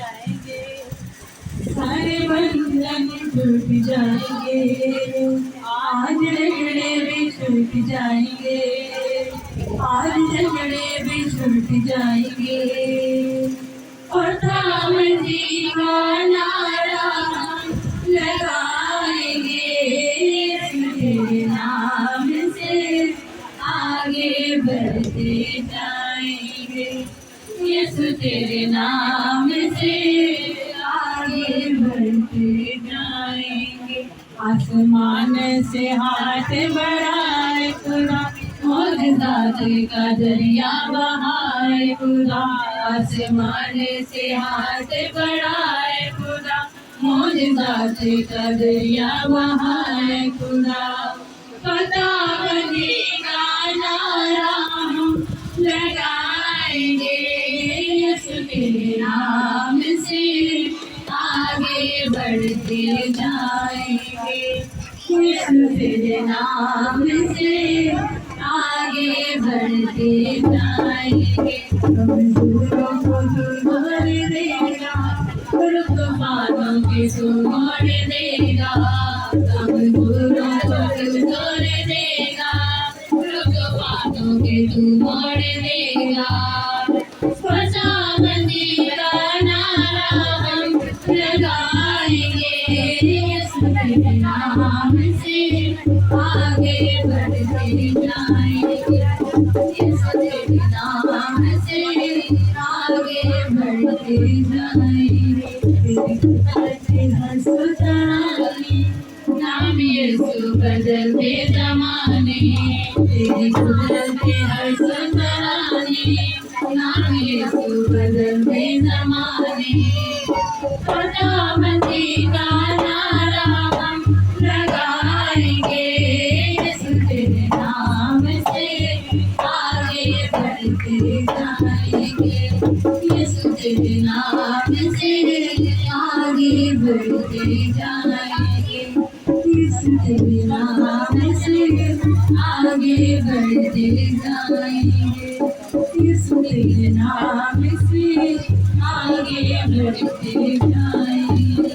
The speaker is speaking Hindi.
जाएंगे, सारे बंधन टूट जाएंगे, आज झगड़े भी छूट जाएंगे, आज झगड़े भी छूट जाएंगे। और राम जी का नारा लगाएंगे, तेरे नाम से आगे बढ़ते जाएंगे, यीशु तेरे नाम से आगे बढ़ते जाएंगे। आसमान से हाथ बढ़ाए खुदा, मोज़िज़ात का दरिया बहाए खुदा, आसमान से हाथ बढ़ाए खुदा, मोज़िज़ात का दरिया बहाए खुदा। खुदाबंदी का नारा हम लगाएंगे, यीशु तेरे नाम से आगे बढ़ते जाएंगे, यीशु तेरे नाम से आगे बढ़ते जाएंगे। कमजोरों को तू भर देगा, तूफानों के तू मोड़ देगा, कमजोरों को तू जोड़ देगा, तूफानों के तू मोड़ देगा। खुदाबंदी का नारा हम लगाएंगे, यीशु तेरे नाम से आगे बढ़ते जाएंगे, यीशु तेरे नाम से आगे बढ़ते जाएंगे। तेरी कुदरत हर सुधारी, नाम यीशु बदलते ज़माने, तेरी कुदरत हर सुधारी, नाम यीशु बदलते ज़माने। खुदाबंदी का नारा हम लगाएंगे, यीशु तेरे नाम से आगे बढ़ते जाएंगे, यीशु तेरे नाम से आगे बढ़ते जाएंगे, यीशु तेरे नाम से आगे बढ़ते जाएंगे, यीशु तेरे नाम से आगे बढ़ते जाएंगे।